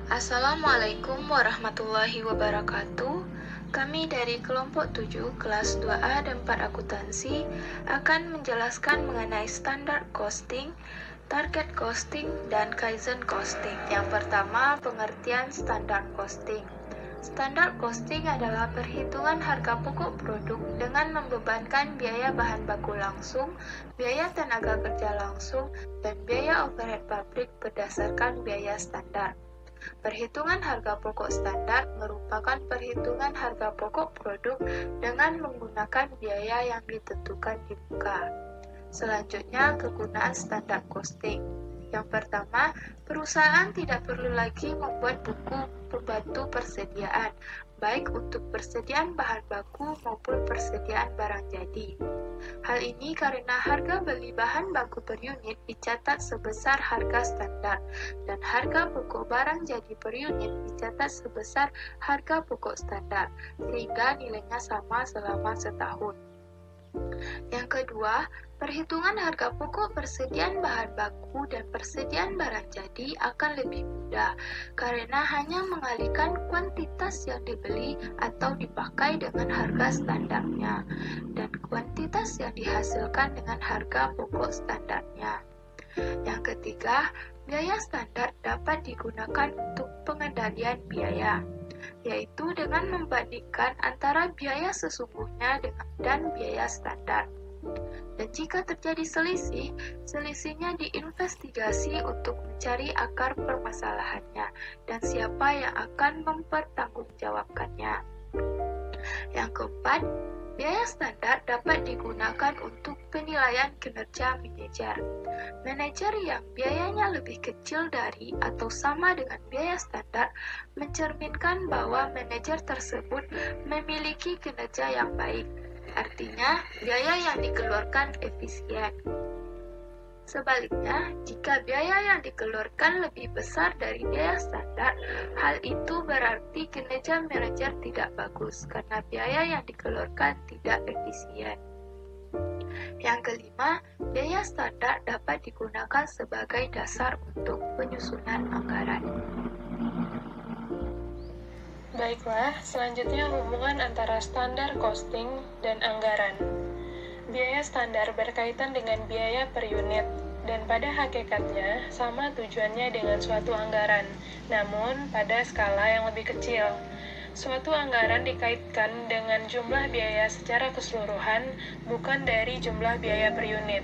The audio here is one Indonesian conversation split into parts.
Assalamualaikum warahmatullahi wabarakatuh. Kami dari kelompok 7 kelas 2A dan 4 akuntansi akan menjelaskan mengenai standar costing, target costing, dan kaizen costing. Yang pertama, pengertian standar costing. Standar costing adalah perhitungan harga pokok produk dengan membebankan biaya bahan baku langsung, biaya tenaga kerja langsung, dan biaya overhead pabrik berdasarkan biaya standar. Perhitungan harga pokok standar merupakan perhitungan harga pokok produk dengan menggunakan biaya yang ditentukan di muka. Selanjutnya, kegunaan standar costing. Yang pertama, perusahaan tidak perlu lagi membuat buku pembantu persediaan, baik untuk persediaan bahan baku maupun persediaan barang jadi. Hal ini karena harga beli bahan baku per unit dicatat sebesar harga standar, dan harga pokok barang jadi per unit dicatat sebesar harga pokok standar, sehingga nilainya sama selama setahun. Yang kedua, perhitungan harga pokok persediaan bahan baku dan persediaan barang jadi akan lebih mudah karena hanya mengalihkan kuantitas yang dibeli atau dipakai dengan harga standarnya dan kuantitas yang dihasilkan dengan harga pokok standarnya. Yang ketiga, biaya standar dapat digunakan untuk pengendalian biaya, yaitu dengan membandingkan antara biaya sesungguhnya dan biaya standar. Dan jika terjadi selisih, selisihnya diinvestigasi untuk mencari akar permasalahannya dan siapa yang akan mempertanggungjawabkannya. Yang keempat, biaya standar dapat digunakan untuk penilaian kinerja manajer. Manajer yang biayanya lebih kecil dari atau sama dengan biaya standar mencerminkan bahwa manajer tersebut memiliki kinerja yang baik. Artinya, biaya yang dikeluarkan efisien. Sebaliknya, jika biaya yang dikeluarkan lebih besar dari biaya standar, hal itu berarti kinerja manajer tidak bagus karena biaya yang dikeluarkan tidak efisien. Yang kelima, biaya standar dapat digunakan sebagai dasar untuk penyusunan anggaran. Baiklah, selanjutnya hubungan antara standar costing dan anggaran. Biaya standar berkaitan dengan biaya per unit, dan pada hakikatnya sama tujuannya dengan suatu anggaran, namun pada skala yang lebih kecil. Suatu anggaran dikaitkan dengan jumlah biaya secara keseluruhan, bukan dari jumlah biaya per unit.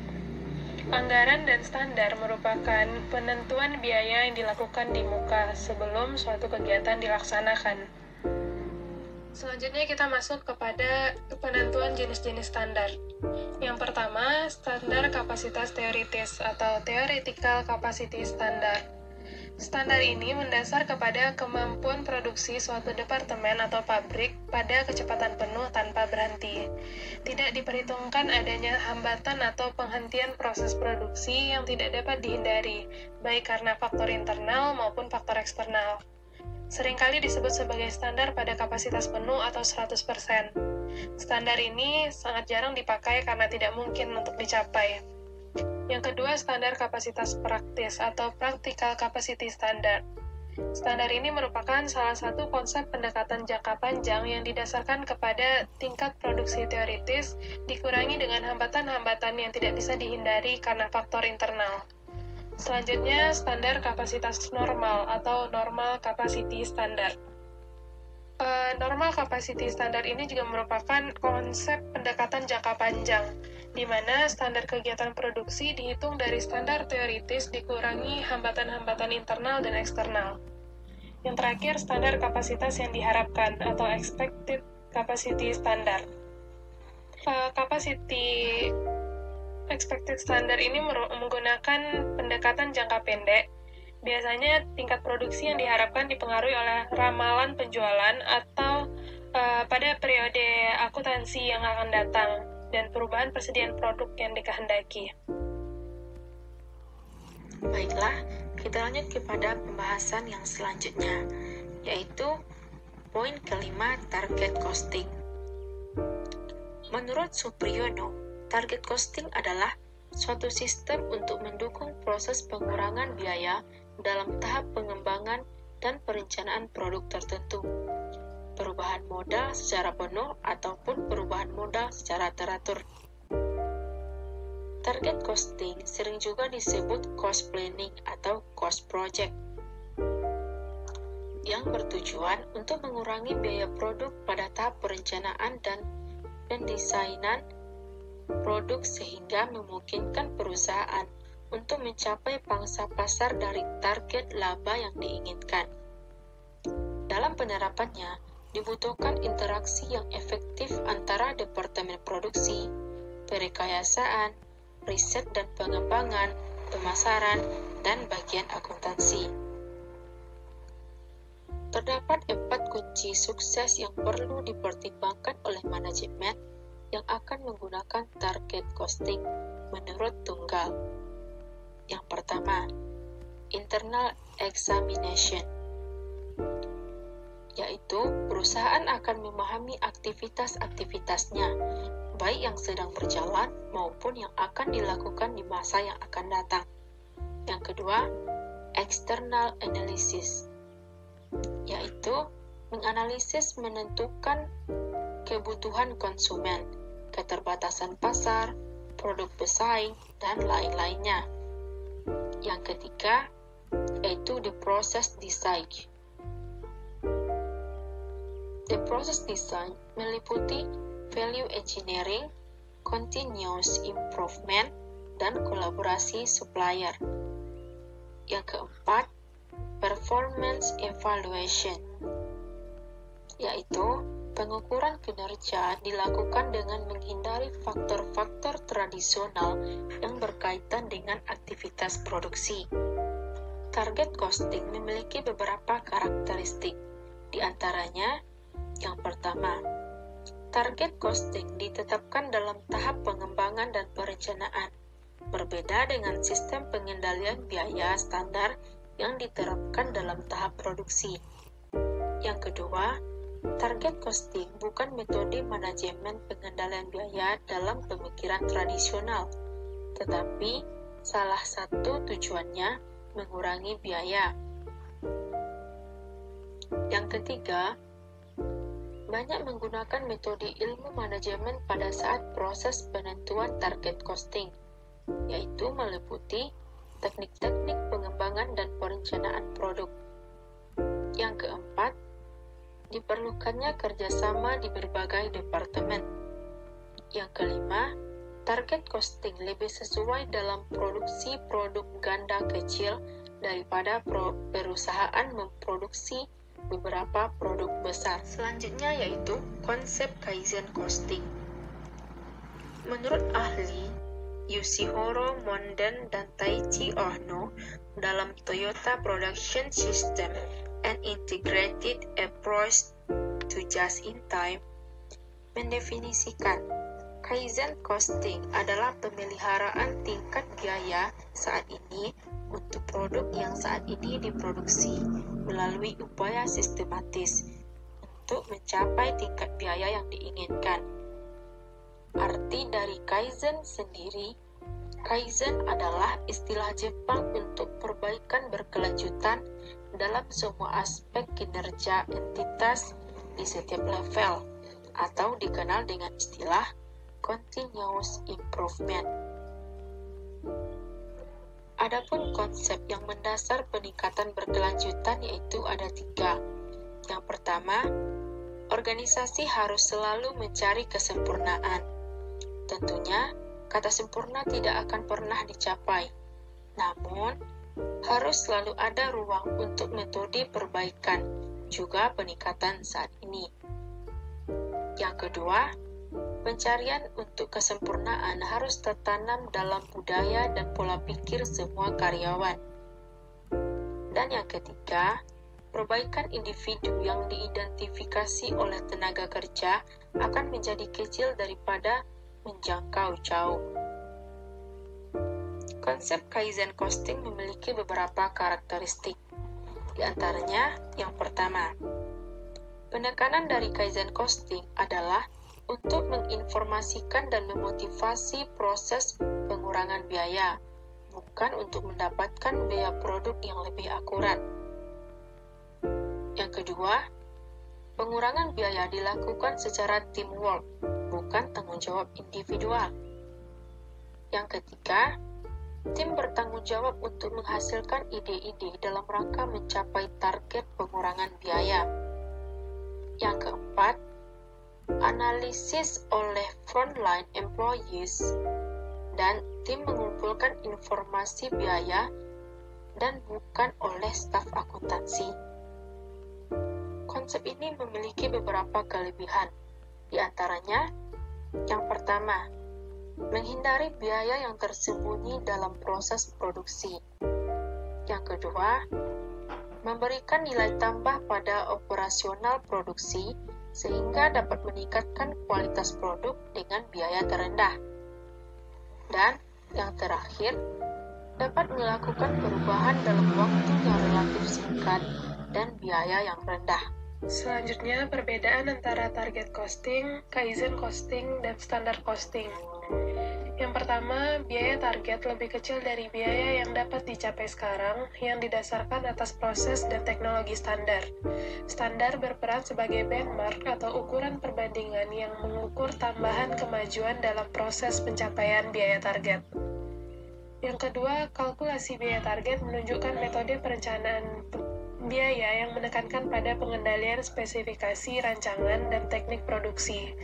Anggaran dan standar merupakan penentuan biaya yang dilakukan di muka sebelum suatu kegiatan dilaksanakan. Selanjutnya kita masuk kepada penentuan jenis-jenis standar. Yang pertama, standar kapasitas teoritis atau theoretical capacity standard. Standar ini mendasar kepada kemampuan produksi suatu departemen atau pabrik pada kecepatan penuh tanpa berhenti. Tidak diperhitungkan adanya hambatan atau penghentian proses produksi yang tidak dapat dihindari, baik karena faktor internal maupun faktor eksternal. Seringkali disebut sebagai standar pada kapasitas penuh atau 100%. Standar ini sangat jarang dipakai karena tidak mungkin untuk dicapai. Yang kedua, standar kapasitas praktis atau practical capacity standard. Standar ini merupakan salah satu konsep pendekatan jangka panjang yang didasarkan kepada tingkat produksi teoritis dikurangi dengan hambatan-hambatan yang tidak bisa dihindari karena faktor internal. Selanjutnya, standar kapasitas normal atau normal capacity standard. Normal capacity standard ini juga merupakan konsep pendekatan jangka panjang, di mana standar kegiatan produksi dihitung dari standar teoritis dikurangi hambatan-hambatan internal dan eksternal. Yang terakhir, standar kapasitas yang diharapkan atau expected capacity standard. Capacity expected standard ini menggunakan pendekatan jangka pendek. Biasanya tingkat produksi yang diharapkan dipengaruhi oleh ramalan penjualan atau pada periode akuntansi yang akan datang dan perubahan persediaan produk yang dikehendaki. Baiklah, kita lanjut kepada pembahasan yang selanjutnya, yaitu poin kelima, target costing. Menurut Supriyono, target costing adalah suatu sistem untuk mendukung proses pengurangan biaya dalam tahap pengembangan dan perencanaan perencanaan produk tertentu, perubahan modal secara penuh ataupun perubahan modal secara teratur. Target costing sering juga disebut cost planning atau cost project, yang bertujuan untuk mengurangi biaya produk pada tahap perencanaan dan pendesainan produk sehingga memungkinkan perusahaan untuk mencapai pangsa pasar dari target laba yang diinginkan. Dalam penerapannya, dibutuhkan interaksi yang efektif antara departemen produksi, perekayasaan, riset dan pengembangan, pemasaran, dan bagian akuntansi. Terdapat 4 kunci sukses yang perlu dipertimbangkan oleh manajemen yang akan menggunakan target costing menurut Tunggal. Yang pertama, internal examination, yaitu perusahaan akan memahami aktivitas-aktivitasnya, baik yang sedang berjalan maupun yang akan dilakukan di masa yang akan datang. Yang kedua, external analysis, yaitu menganalisis menentukan kebutuhan konsumen, keterbatasan pasar, produk pesaing, dan lain-lainnya. Yang ketiga, yaitu the process design. The process design meliputi value engineering, continuous improvement, dan kolaborasi supplier. Yang keempat, performance evaluation, yaitu pengukuran kinerja dilakukan dengan menghindari faktor-faktor tradisional yang berkaitan dengan aktivitas produksi. Target costing memiliki beberapa karakteristik, di antaranya yang pertama, target costing ditetapkan dalam tahap pengembangan dan perencanaan, berbeda dengan sistem pengendalian biaya standar yang diterapkan dalam tahap produksi. Yang kedua, target costing bukan metode manajemen pengendalian biaya dalam pemikiran tradisional, tetapi salah satu tujuannya mengurangi biaya. Yang ketiga, banyak menggunakan metode ilmu manajemen pada saat proses penentuan target costing, yaitu meliputi teknik-teknik pengembangan dan perencanaan produk. Yang keempat, diperlukannya kerjasama di berbagai departemen. Yang kelima, target costing lebih sesuai dalam produksi produk ganda kecil daripada perusahaan memproduksi beberapa produk besar. Selanjutnya yaitu konsep Kaizen costing. Menurut ahli Yoshihiro Monden dan Taichi Ohno dalam Toyota Production System and Integrated Approach to Just-in-Time, mendefinisikan Kaizen costing adalah pemeliharaan tingkat biaya saat ini untuk produk yang saat ini diproduksi melalui upaya sistematis untuk mencapai tingkat biaya yang diinginkan. Arti dari Kaizen sendiri, Kaizen adalah istilah Jepang untuk perbaikan berkelanjutan dalam semua aspek kinerja entitas di setiap level, atau dikenal dengan istilah continuous improvement. Adapun konsep yang mendasar peningkatan berkelanjutan yaitu ada 3. Yang pertama, organisasi harus selalu mencari kesempurnaan. Tentunya, kata sempurna tidak akan pernah dicapai. Namun, harus selalu ada ruang untuk metode perbaikan, juga peningkatan saat ini. Yang kedua, pencarian untuk kesempurnaan harus tertanam dalam budaya dan pola pikir semua karyawan. Dan yang ketiga, perbaikan individu yang diidentifikasi oleh tenaga kerja akan menjadi kecil daripada menjangkau jauh. Konsep Kaizen costing memiliki beberapa karakteristik. Di antaranya, yang pertama, penekanan dari Kaizen costing adalah untuk menginformasikan dan memotivasi proses pengurangan biaya, bukan untuk mendapatkan biaya produk yang lebih akurat. kedua, pengurangan biaya dilakukan secara teamwork, bukan tanggung jawab individual. Yang ketiga, tim bertanggung jawab untuk menghasilkan ide-ide dalam rangka mencapai target pengurangan biaya. Yang keempat, analisis oleh frontline employees dan tim mengumpulkan informasi biaya dan bukan oleh staf akuntansi. Konsep ini memiliki beberapa kelebihan, di antaranya, yang pertama, menghindari biaya yang tersembunyi dalam proses produksi. Yang kedua, memberikan nilai tambah pada operasional produksi sehingga dapat meningkatkan kualitas produk dengan biaya terendah. Dan yang terakhir, dapat melakukan perubahan dalam waktu yang relatif singkat dan biaya yang rendah. Selanjutnya, perbedaan antara target costing, Kaizen costing, dan standar costing. Yang pertama, biaya target lebih kecil dari biaya yang dapat dicapai sekarang yang didasarkan atas proses dan teknologi standar. Standar berperan sebagai benchmark atau ukuran perbandingan yang mengukur tambahan kemajuan dalam proses pencapaian biaya target. Yang kedua, kalkulasi biaya target menunjukkan metode perencanaan biaya yang menekankan pada pengendalian spesifikasi rancangan dan teknik produksi,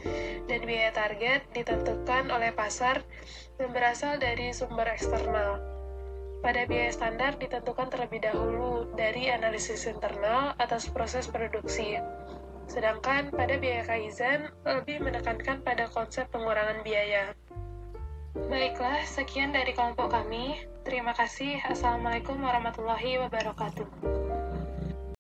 dan biaya target ditentukan oleh pasar dan berasal dari sumber eksternal. Pada biaya standar ditentukan terlebih dahulu dari analisis internal atas proses produksi, sedangkan pada biaya Kaizen lebih menekankan pada konsep pengurangan biaya. Baiklah, sekian dari kelompok kami. Terima kasih. Assalamualaikum warahmatullahi wabarakatuh.